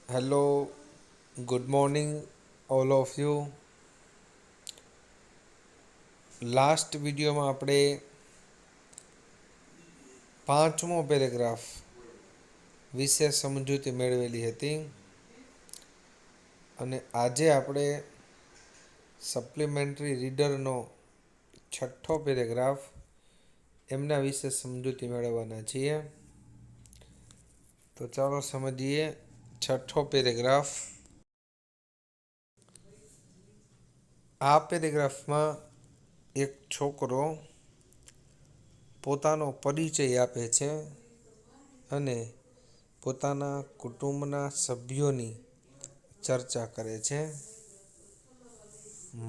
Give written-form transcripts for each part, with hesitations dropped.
Hello, good morning, all of you. Last વિડીયોમાં આપણે પાંચમો પેરેગ્રાફ વિશે સમજૂતી મેળવેલી હતી અને આજે આપણે સપ્લિમેન્ટરી રીડરનો છઠ્ઠો પેરેગ્રાફ એમના વિશે સમજૂતી મેળવવાના છીએ. તો ચાલો સમજીએ છઠ્ઠો પેરેગ્રાફ. આ પેરેગ્રાફમાં એક છોકરો પોતાનો પરિચય આપે છે અને પોતાના કુટુંબના સભ્યોની ચર્ચા કરે છે.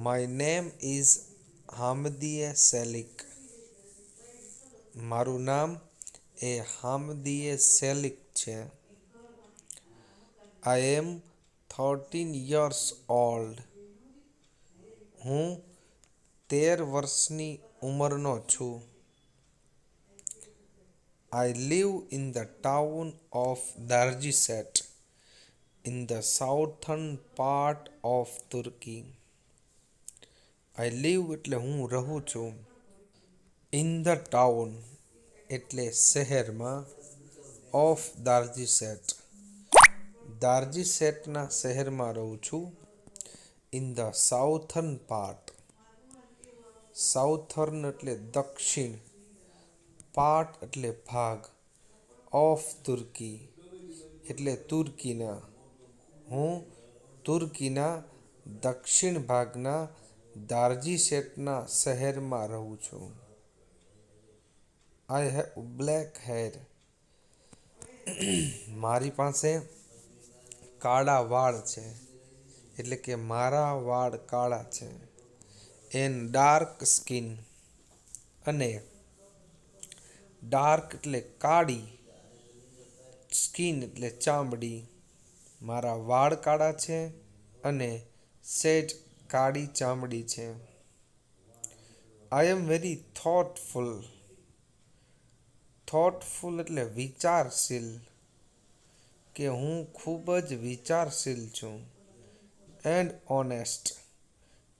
My name is Hamdiye Selik. મારું નામ એ હામદીએ સેલિક છે. I am 13 years old. હું 13 વર્ષની ઉંમરનો છું. I live in the town of Darjiset in the southern part of Turkey. I live એટલે હું રહું છું. In the town એટલે શહેરમાં. Of Darjiset દાર્જીસેટના શહેરમાં રહું છું. In the southern part southern એટલે દક્ષિણ. પાર્ટ એટલે ભાગ. ઓફ તુર્કી એટલે તુર્કીના. હું તુર્કીના દક્ષિણ ભાગના દાર્જીસેટના શહેરમાં રહું છું. I have black hair. મારી પાસે કાળા વાળ છે એટલે કે મારા વાળ કાળા છે. એન ડાર્ક સ્કિન અને ડાર્ક એટલે કાળી, સ્કિન એટલે ચામડી. મારા વાળ કાળા છે અને સેજ કાળી ચામડી છે. I am very thoughtful. Thoughtful એટલે વિચારશીલ, કે હું ખૂબ જ વિચારશીલ છું. એન્ડ ઓનેસ્ટ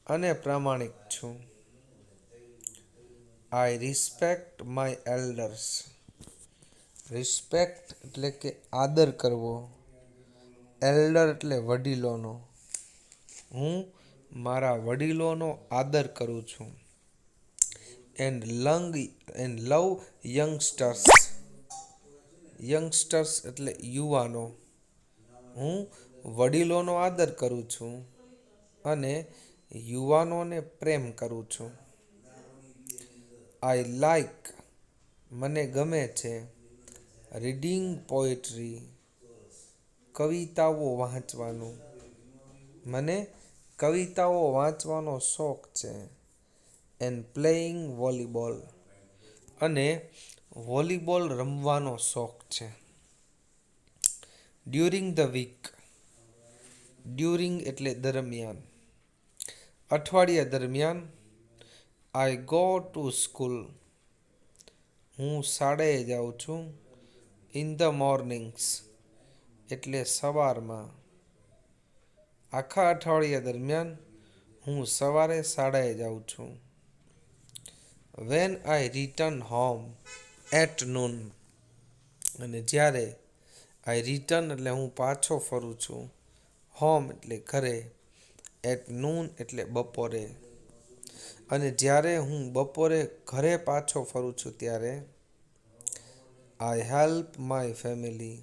અને પ્રામાણિક છું. આઈ રિસ્પેક્ટ માય એલ્ડર્સ. રિસ્પેક્ટ એટલે કે આદર કરવો. એલ્ડર એટલે વડીલોનો. હું મારા વડીલોનો આદર કરું છું. And love youngsters. યંગસ્ટર્સ એટલે યુવાનો. હું વડીલોનો આદર કરું છું અને યુવાનોને પ્રેમ કરું છું. આઈ લાઈક મને ગમે છે. રીડિંગ પોએટ્રી કવિતાઓ વાંચવાનું. મને કવિતાઓ વાંચવાનો શોખ છે. એન્ડ પ્લેઇંગ વોલીબોલ અને વોલીબોલ રમવાનો શોખ છે. During the week. ડ્યુરિંગ એટલે દરમિયાન. અઠવાડિયા દરમિયાન. I go to school. હું શાળાએ જાઉં છું. ઇન ધ મોર્નિંગ્સ એટલે સવારમાં. આખા અઠવાડિયા દરમિયાન હું સવારે શાળાએ જાઉં છું. When I return home at noon અને જ્યારે આઈ રિટર્ન એટલે હું પાછો ફરું છું. હોમ એટલે ઘરે. એટ નૂન એટલે બપોરે. અને જ્યારે હું બપોરે ઘરે પાછો ફરું છું ત્યારે આઈ હેલ્પ માય ફેમિલી.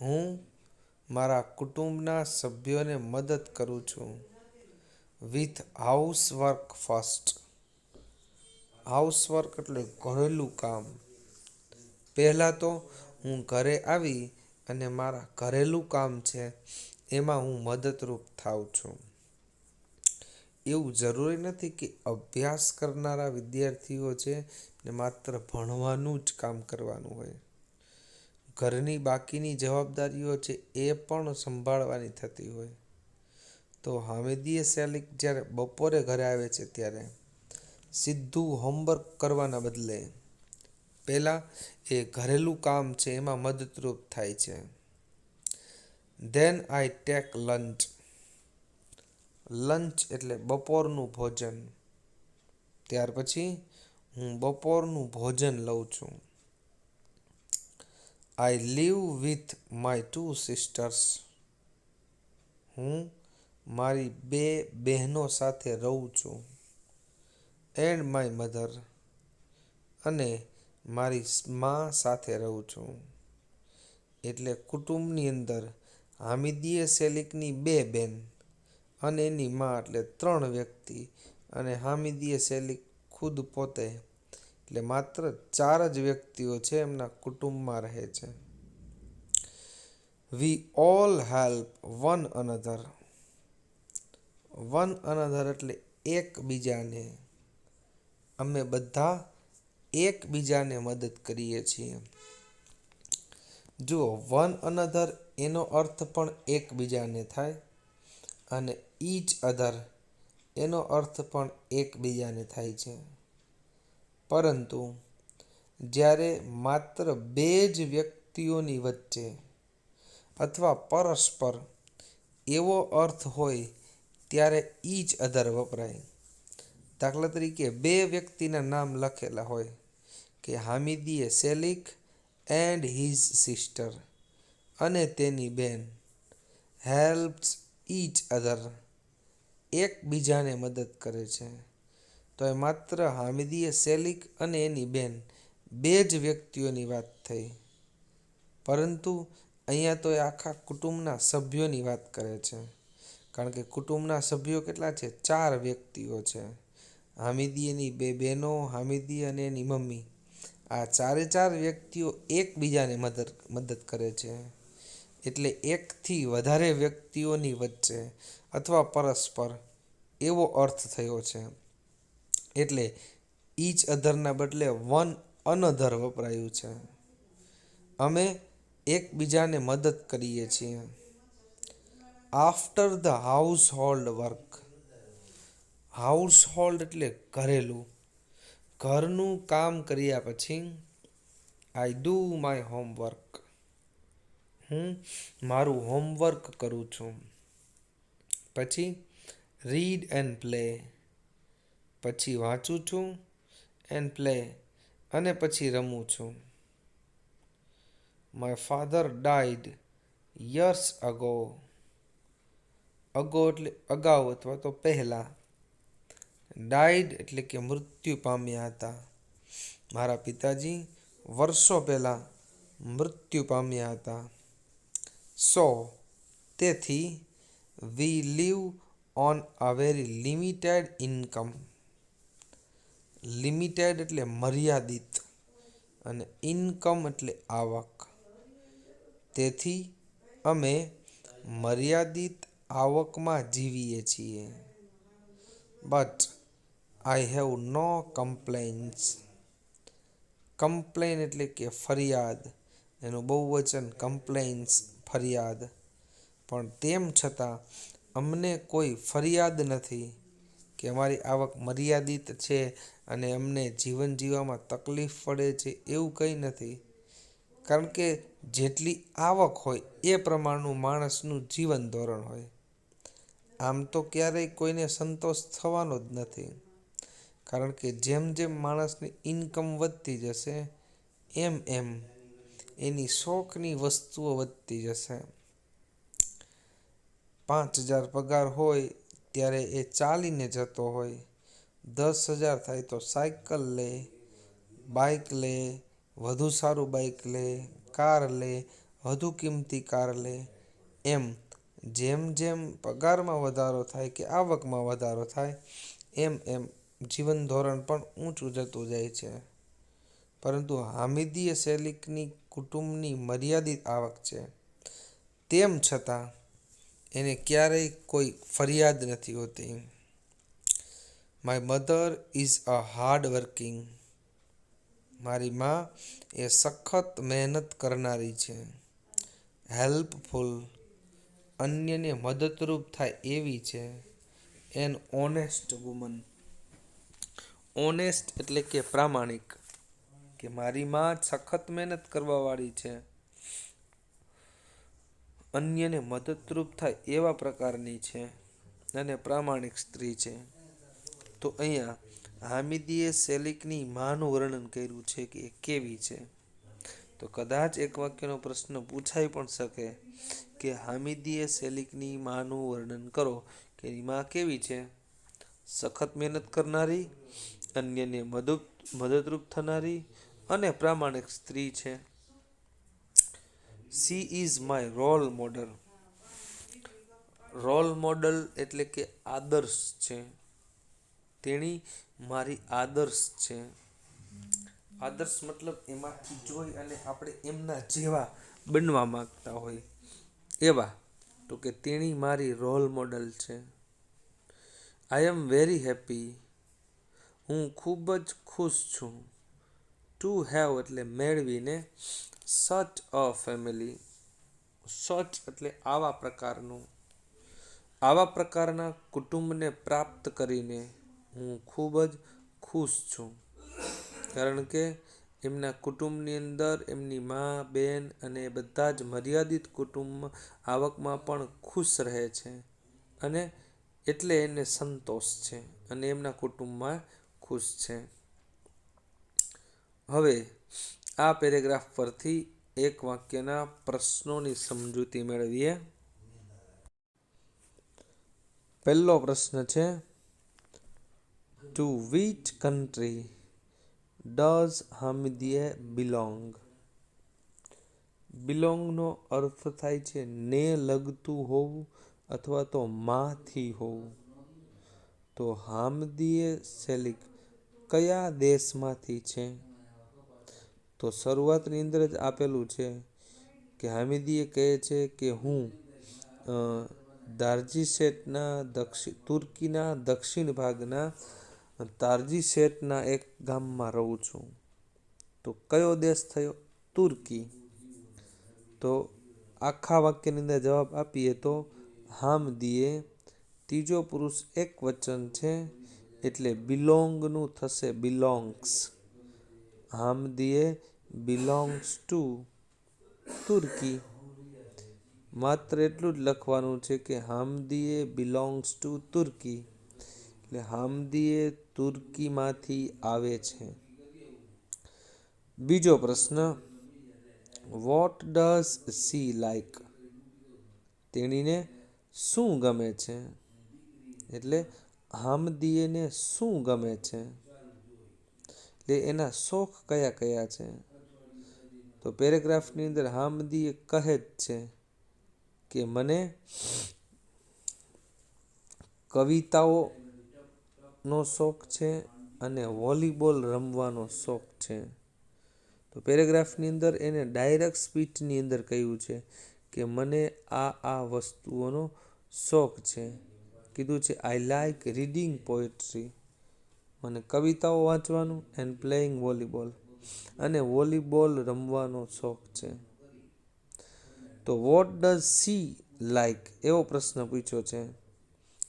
હું મારા કુટુંબના સભ્યોને મદદ કરું છું. With હાઉસવર્ક first. હાઉસવર્ક એટલે ઘરેલું કામ. પહેલાં તો હું ઘરે આવી અને મારા ઘરેલું કામ છે એમાં હું મદદરૂપ થાઉં છું. એવું જરૂરી નથી કે અભ્યાસ કરનારા વિદ્યાર્થીઓ છે ને માત્ર ભણવાનું જ કામ કરવાનું હોય. ઘરની બાકીની જવાબદારીઓ છે એ પણ સંભાળવાની થતી હોય. તો હામિદીએ સેલિક જ્યારે બપોરે ઘરે આવે છે ત્યારે સીધું હોમવર્ક કરવાના બદલે પહેલાં એ ઘરેલું કામ છે એમાં મદદરૂપ થાય છે. Than I take lunch. Lunch એટલે બપોરનું ભોજન. ત્યાર પછી હું બપોરનું ભોજન લઉં છું. I live with my 2 sisters. હું મારી 2 બહેનો સાથે રહું છું. And my mother. અને મારી મા સાથે રહું છું. એટલે કુટુંબની અંદર હામિદીએ સેલિકની 2 બેન અને એની મા એટલે 3 વ્યક્તિ અને હામિદીએ સેલિક ખુદ પોતે એટલે માત્ર 4 જ વ્યક્તિઓ છે એમના કુટુંબમાં રહે છે. We all help one another. One another એટલે એકબીજાને. અમે બધા એકબીજાને મદદ કરીએ છીએ. જુઓ, વન અનધર એનો અર્થ પણ એકબીજાને થાય અને ઈચ અધર એનો અર્થ પણ એકબીજાને થાય છે. પરંતુ જ્યારે માત્ર 2 જ વ્યક્તિઓની વચ્ચે અથવા પરસ્પર એવો અર્થ હોય ત્યારે ઈચ અધર વપરાય. દાખલા તરીકે 2 વ્યક્તિના નામ લખેલા હોય કે હામિદીએ સેલિક એન્ડ હિઝ સિસ્ટર અને તેની બેન હેલ્પ્સ ઈચ અધર એકબીજાને મદદ કરે છે. તો એ માત્ર હામિદીએ સેલિક અને એની બેન 2 જ વ્યક્તિઓની વાત થઈ. પરંતુ અહીંયા તો એ આખા કુટુંબના સભ્યોની વાત કરે છે. કારણ કે કુટુંબના સભ્યો કેટલા છે? 4 વ્યક્તિઓ છે. હામિદીએની 2 બહેનો, હામિદી અને એની મમ્મી. આ 4 વ્યક્તિઓ એકબીજાને મદદ કરે છે. એટલે 1 થી વધારે વ્યક્તિઓની વચ્ચે અથવા પરસ્પર એવો અર્થ થયો છે. એટલે ઈચ અધરના બદલે વન અનધર વપરાયું છે. અમે એકબીજાને મદદ કરીએ છીએ. After the house hold work. House hold એટલે ઘરેલું. ઘરનું કામ કર્યા પછી આઈ ડુ માય હોમવર્ક. હું મારું હોમવર્ક કરું છું. પછી રીડ એન્ડ પ્લે. પછી વાંચું છું એન્ડ પ્લે અને પછી રમું છું. My father died years ago. Ago એટલે અગાઉ અથવા તો પહેલાં. ડાઈડ એટલે કે મૃત્યુ પામ્યા હતા. મારા પિતાજી વર્ષો પહેલાં મૃત્યુ પામ્યા હતા. સો તેથી we live on a very limited income. Limited એટલે મર્યાદિત અને ઇન્કમ એટલે આવક. તેથી અમે મર્યાદિત આવકમાં જીવીએ છીએ. But I have no complaints. Complain એટલે કે ફરિયાદ. એનું બહુવચન કમ્પ્લેન્ટ્સ, ફરિયાદ. પણ તેમ છતાં અમને કોઈ ફરિયાદ નથી કે અમારી આવક મર્યાદિત છે અને અમને જીવન જીવવામાં તકલીફ પડે છે, એવું કંઈ નથી. કારણ કે જેટલી આવક હોય એ પ્રમાણનું માણસનું જીવન ધોરણ હોય. આમ તો ક્યારેય કોઈને સંતોષ થવાનો જ નથી. કારણ કે જેમ જેમ માણસની ઇન્કમ વધતી જશે એમ એમ એની શોખની વસ્તુઓ વધતી જશે. 5,000 પગાર હોય ત્યારે એ ચાલીને જતો હોય. 10,000 થાય તો સાયકલ લે, બાઇક લે, વધુ સારું બાઇક લે, કાર લે, વધુ કિંમતી કાર લે. એમ જેમ જેમ પગારમાં વધારો થાય કે આવકમાં વધારો થાય એમ એમ જીવન ધોરણ પણ ઊંચું જતું જાય છે. પરંતુ હામિદીએ સેલિકની કુટુંબની મર્યાદિત આવક છે. તેમ છતાં એને ક્યારેય કોઈ ફરિયાદ નથી હોતી. My mother is a hard working. મારી મા એ સખત મહેનત કરનારી છે. હેલ્પફુલ અન્યને મદદરૂપ થાય એવી છે. N honest woman. ઓનેસ્ટ એટલે કે પ્રામાણિક. કે મારી મા સખત મહેનત કરવાવાળી છે અન્યને મદદરૂપ થાય એવા પ્રકારની છે અને પ્રામાણિક સ્ત્રી છે. તો અહીંયા હામિદીએ સેલિકની માનું વર્ણન કર્યું છે કે એ કેવી છે. તો કદાચ એક વાક્યનો પ્રશ્ન પૂછાઈ પણ શકે કે હામિદીએ સેલિકની માનું વર્ણન કરો કે એની માં કેવી છે. સખત મહેનત કરનારી, અન્યને મદદરૂપ થનારી અને પ્રામાણિક સ્ત્રી છે. She is my role model. Role model એટલે કે આદર્શ છે. તેણી મારી આદર્શ છે. આદર્શ મતલબ એમાંથી જોઈ અને આપણે એમના જેવા બનવા માંગતા હોય એવા. તો કે તેણી મારી રોલ મોડલ છે. I am very happy. હું ખૂબ જ ખુશ છું. ટુ હેવ એટલે મેળવીને, સચ અ ફેમિલી. સચ એટલે આવા પ્રકારનું. આવા પ્રકારના કુટુંબને પ્રાપ્ત કરીને હું ખૂબ જ ખુશ છું. કારણ કે એમના કુટુંબની અંદર એમની મા, બેન અને બધા જ મર્યાદિત કુટુંબ આવકમાં પણ ખુશ રહે છે અને એટલે એને સંતોષ છે અને એમના કુટુંબમાં ખુશ છે. હવે આ પેરેગ્રાફ પરથી એક વાક્યના પ્રશ્નોની સમજૂતી મેળવીએ. પહેલો પ્રશ્ન છે, to which country does Hamidiye belong? બિલોંગનો અર્થ થાય છે ને લગતું હોવું અથવા તો માંથી હોવું. તો હામિદીએ સેલિક કયા દેશમાંથી છે? તો શરૂઆતની અંદર જ આપેલું છે કે હામિદીએ કહે છે કે હું તુર્કીના દક્ષિણ ભાગના તાર્જીશેટના એક ગામમાં રહું છું. તો કયો દેશ થયો? તુર્કી. તો આખા વાક્યની અંદર જવાબ આપીએ તો હામિદીએ ત્રીજો પુરુષ એક વચન છે એટલે બિલોંગનું થશે બિલોંગ્સ. હામિદીએ બિલોંગ્સ ટુ તુર્કી. માત્ર એટલું જ લખવાનું છે કે હામિદીએ બિલોંગ્સ ટુ તુર્કી એટલે હામિદીએ તુર્કીમાંથી આવે છે. બીજો પ્રશ્ન, વોટ ડઝ સી લાઇક? તેણીને શું ગમે છે? એટલે હામિદીએને શું ગમે છે? એટલે એના શોખ કયા કયા છે? તો પેરેગ્રાફની અંદર હામિદીએ કહે જ છે કે મને કવિતાઓનો શોખ છે અને વોલીબોલ રમવાનો શોખ છે. તો પેરેગ્રાફની અંદર એને ડાયરેક્ટ સ્પીચની અંદર કહ્યું છે કે મને આ વસ્તુઓનો શોખ છે. કીધું છે આઈ લાઇક રીડિંગ પોએટ્રી. મને કવિતાઓ વાંચવાનું એન્ડ પ્લેઇંગ વોલીબોલ અને વોલીબોલ રમવાનો શોખ છે. તો વોટ ડઝ સી લાઇક એવો પ્રશ્ન પૂછ્યો છે.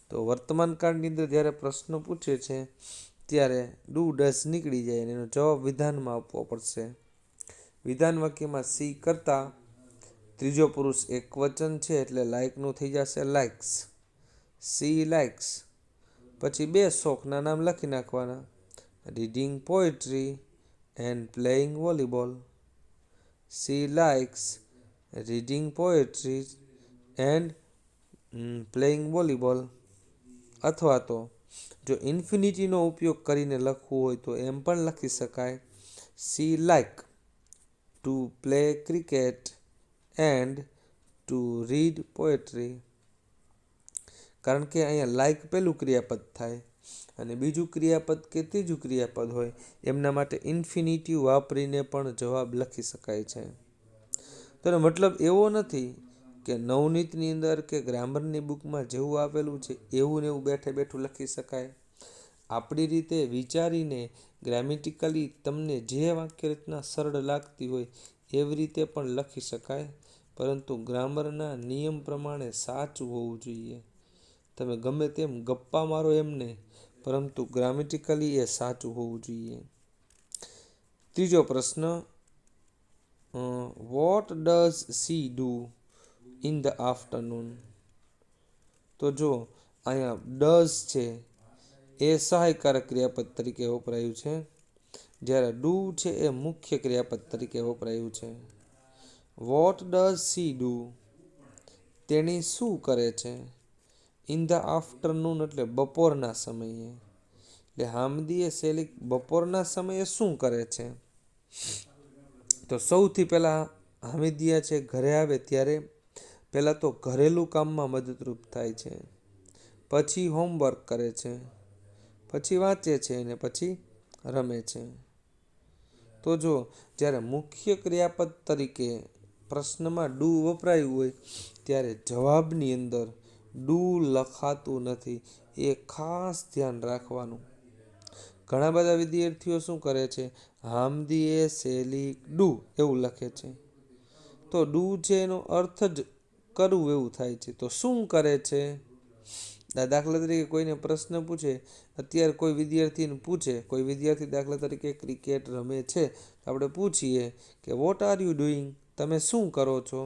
તો વર્તમાન કાળની અંદર જ્યારે પ્રશ્ન પૂછે છે ત્યારે ડુ ડઝ નીકળી જાય અને એનો જવાબ વિધાનમાં આપવો પડશે. વિધાન વાક્યમાં સી કરતા ત્રીજો પુરુષ એક વચન છે એટલે લાઇકનું થઈ જશે લાઇક્સ. C likes. પછી બે શોખના નામ લખી નાખવાના, reading poetry and playing volleyball. C likes reading poetry and playing volleyball. અથવા તો જો ઇન્ફિનિટીનો ઉપયોગ કરીને લખવું હોય તો એમ પણ લખી શકાય, she like to play cricket and to read poetry. કારણ કે અહીંયા લાઇક પહેલું ક્રિયાપદ થાય અને બીજું ક્રિયાપદ કે ત્રીજું ક્રિયાપદ હોય એમના માટે ઇન્ફિનિટિવ વાપરીને પણ જવાબ લખી શકાય છે. તો એનો મતલબ એવો નથી કે નવનીતની અંદર કે ગ્રામરની બુકમાં જેવું આપેલું છે એવું ને એવું બેઠે બેઠું લખી શકાય. આપણી રીતે વિચારીને ગ્રામેટિકલી તમને જે વાક્ય રચના સરળ લાગતી હોય એવી રીતે પણ લખી શકાય, પરંતુ ગ્રામરના નિયમ પ્રમાણે સાચું હોવું જોઈએ. તમે ગમે તેમ ગપ્પા મારો એમ નહીં, પરંતુ ગ્રામેટિકલી એ સાચું હોવું જોઈએ. ત્રીજો પ્રશ્ન, what does she do? In the afternoon. તો જો અહીંયા ડઝ છે એ સહાયકારક ક્રિયાપદ તરીકે વપરાયું છે, જ્યારે ડુ છે એ મુખ્ય ક્રિયાપદ તરીકે વપરાયું છે. What does she do? તેણી શું કરે છે? ઇન ધ આફ્ટરનૂન એટલે બપોરના સમયે. એટલે હામિદીએ શેલી બપોરના સમયે શું કરે છે? તો સૌથી પહેલાં હામિદિયા છે ઘરે આવે ત્યારે પહેલાં તો ઘરેલું કામમાં મદદરૂપ થાય છે, પછી હોમવર્ક કરે છે, પછી વાંચે છે અને પછી રમે છે. તો જો જ્યારે મુખ્ય ક્રિયાપદ તરીકે પ્રશ્નમાં ડુ વપરાયું હોય ત્યારે જવાબની અંદર ડુ લખાતું નથી, એ ખાસ ધ્યાન રાખવાનું. ઘણા બધા વિદ્યાર્થીઓ શું કરે છે, હામદીએ શેલી ડુ એવું લખે છે. તો ડુ છે એનો અર્થ જ કરવું એવું થાય છે. તો શું કરે છે? દાખલા તરીકે કોઈને પ્રશ્ન પૂછે, અત્યારે કોઈ વિદ્યાર્થીને પૂછે, કોઈ વિદ્યાર્થી દાખલા તરીકે ક્રિકેટ રમે છે, આપણે પૂછીએ કે વોટ આર યુ ડુઈંગ? તમે શું કરો છો?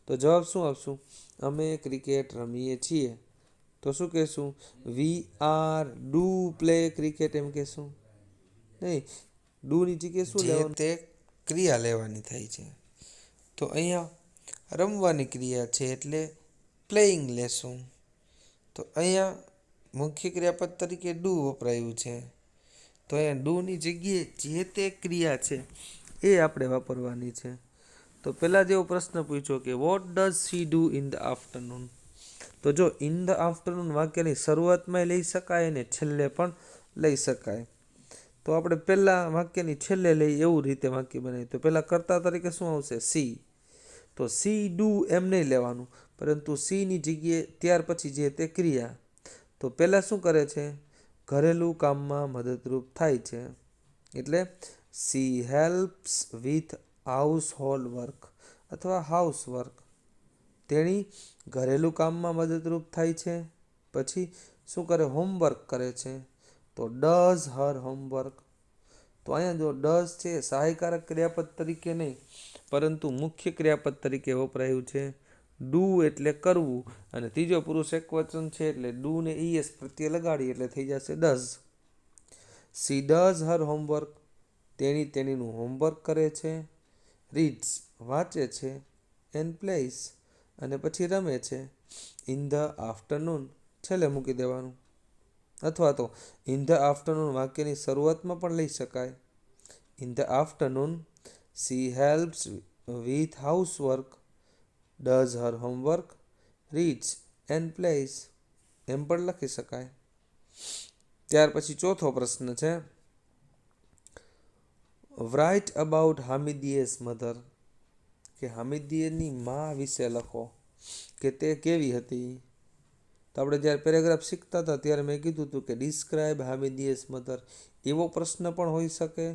તો જવાબ શું આપશું? અમે ક્રિકેટ રમીએ છીએ. તો શું કહેશું? We are do play cricket એમ કહેશું નહીં. ડુની જગ્યાએ શું લેવાનું? તે ક્રિયા લેવાની થાય છે. તો અહીંયા રમવાની ક્રિયા છે એટલે પ્લેઇંગ લેશું. તો અહીંયા મુખ્ય ક્રિયાપદ તરીકે ડુ વપરાયું છે. તો અહીંયા ડુની જગ્યાએ જે તે ક્રિયા છે એ આપણે વાપરવાની છે. તો પહેલાં જેવો પ્રશ્ન પૂછ્યો કે what does she do in the afternoon? તો જો ઇન ધ આફ્ટરનૂન વાક્યની શરૂઆતમાં લઈ શકાય અને છેલ્લે પણ લઈ શકાય. તો આપણે પહેલાં વાક્યની છેલ્લે લઈ એવું રીતે વાક્ય બનાવીએ. તો પહેલાં કર્તા તરીકે શું આવશે? સી. તો સી ડુ એમ નહીં લેવાનું, પરંતુ સીની જગ્યાએ ત્યાર પછી જે તે ક્રિયા. તો પહેલાં શું કરે છે? ઘરેલું કામમાં મદદરૂપ થાય છે. એટલે C helps with house hold work અથવા હાઉસ વર્ક. તેણી ઘરેલું કામમાં મદદરૂપ થાય છે. પછી શું કરે? હોમવર્ક કરે છે. તો ડઝ હર હોમવર્ક. તો અહીંયા જો ડઝ છે સહાયકારક ક્રિયાપદ તરીકે નહીં, પરંતુ મુખ્ય ક્રિયાપદ તરીકે વપરાયું છે. ડુ એટલે કરવું, અને ત્રીજો પુરુષ એકવચન છે એટલે ડુ ને ઈએસ પ્રત્યે લગાડી એટલે થઈ જશે does. C does her homework. તેણી તેણીનું હોમવર્ક કરે છે. રીડ્સ વાંચે છે. એન્ડ પ્લેસ અને પછી રમે છે. ઇન ધ આફ્ટરનૂન છેલ્લે મૂકી દેવાનું. અથવા તો ઇન ધ આફ્ટરનૂન વાક્યની શરૂઆતમાં પણ લઈ શકાય. In the afternoon she helps with housework, does her homework, reads and plays એમ પણ લખી શકાય. ત્યાર પછી ચોથો પ્રશ્ન છે, રાઇટ અબાઉટ હામિદીએસ મધર. કે હામિદીએની મા વિશે લખો કે તે કેવી હતી. તો આપણે જ્યારે પેરેગ્રાફ શીખતા હતા ત્યારે મેં કીધું હતું કે ડિસ્ક્રાઇબ હામિદીએસ મધર એવો પ્રશ્ન પણ હોઈ શકે,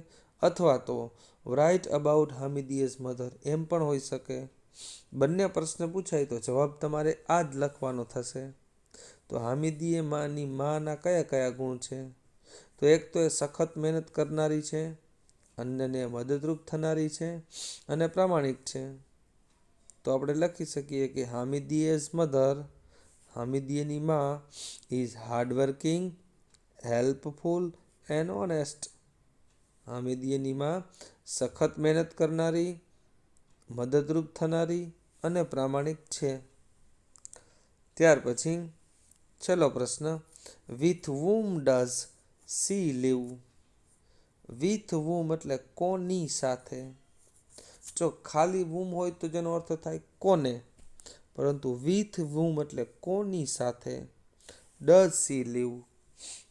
અથવા તો રાઇટ અબાઉટ હામિદીએસ મધર એમ પણ હોઈ શકે. બંને પ્રશ્ન પૂછાય તો જવાબ તમારે આ જ લખવાનો થશે. તો હામિદીએ માના કયા કયા ગુણ છે? તો એક તો એ સખત મહેનત કરનારી છે, અન્યને મદદરૂપ થનારી છે અને પ્રામાણિક છે. તો આપણે લખી શકીએ કે હામિદીએસ મધર, હામિદીએની માં, is hardworking, helpful and honest. હામિદીએની માં સખત મહેનત કરનારી, મદદરૂપ થનારી અને પ્રામાણિક છે. ત્યાર પછી છેલ્લો પ્રશ્ન, with whom does she live? With whom એટલે કોની સાથે. જો ખાલી whom હોય તો જેનો અર્થ થાય કોને, પરંતુ વિથ whom એટલે કોની સાથે. does she live?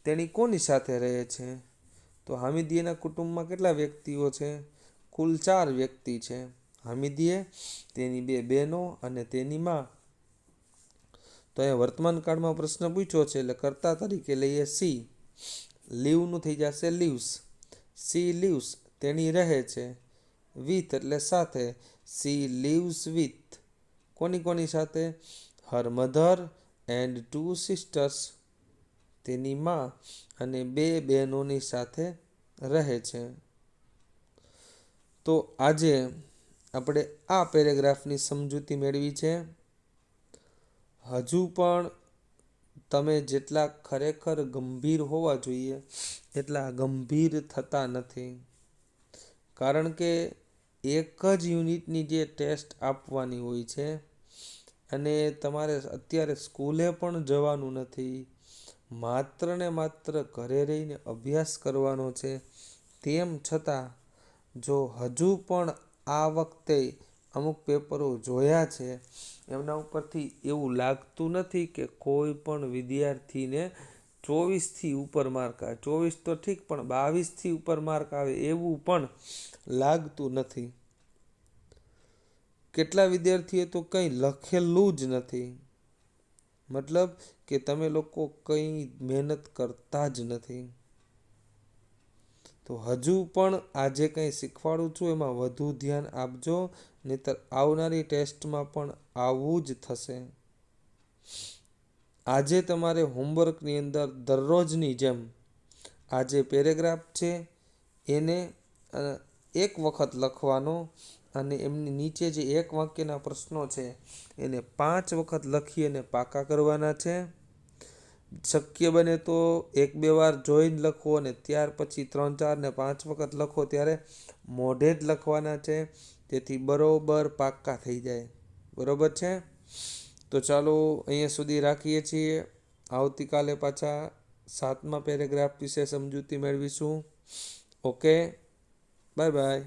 તેણી કોની સાથે રહે છે? તો હામિદીએના કુટુંબમાં કેટલા વ્યક્તિઓ છે? કુલ 4 વ્યક્તિ છે. હામિદીએ, તેની 2 બહેનો અને તેની માં. તો અહીંયા વર્તમાન કાળમાં પ્રશ્ન પૂછ્યો છે એટલે કર્તા તરીકે લઈએ સી. લીવનું થઈ જશે લીવ્સ. સી લીવ્સ તેણી રહે છે. વિથ એટલે સાથે. સી લીવ્સ વિથ કોની કોની સાથે? Her mother and 2 sisters. તેની માં અને 2 બહેનોની સાથે રહે છે. તો આજે આપણે આ પેરેગ્રાફની સમજૂતી મેળવી છે. હજુ પણ તમે જેટલા ખરેખર ગંભીર હોવા જોઈએ એટલા ગંભીર થતા નથી. કારણ કે એક જ યુનિટની જે ટેસ્ટ આપવાની હોય છે અને તમારે અત્યારે સ્કૂલે પણ જવાનું નથી, માત્ર ને માત્ર ઘરે રહીને અભ્યાસ કરવાનો છે. તેમ છતાં જો હજુ પણ આ વખતે અમુક પેપરો જોયા છે એમના ઉપરથી એવું લાગતું નથી કે કોઈ પણ વિદ્યાર્થીને 24થી ઉપર માર્ક આવે. 24 તો ઠીક, પણ 22થી ઉપર માર્ક આવે એવું પણ લાગતું નથી. કેટલા વિદ્યાર્થીએ તો કંઈ લખેલું જ નથી. મતલબ કે તમે લોકો કંઈ મહેનત કરતા જ નથી. તો હજુ પણ આજે કંઈ શીખવાડું છું એમાં વધુ ધ્યાન આપજો, નહીંતર આવનારી ટેસ્ટમાં પણ આવું જ થશે. આજે તમારે હોમવર્કની અંદર દરરોજની જેમ આજે પેરેગ્રાફ છે એને એક વખત લખવાનો અને એમની નીચે જે એક વાક્યના પ્રશ્નો છે એને 5 વખત લખી અને પાકા કરવાના છે. શક્ય બને તો 1-2 વાર જોઈને લખો અને ત્યાર પછી 3, 4 ને 5 વખત લખો ત્યારે મોઢે જ લખવાના છે, તેથી બરોબર પાક્કા થઈ જાય. બરોબર છે? તો ચાલો અહીંયા સુધી રાખીએ છીએ. આવતીકાલે પાછા 7મા પેરેગ્રાફ વિશે સમજૂતી મેળવીશું. Okay, bye bye.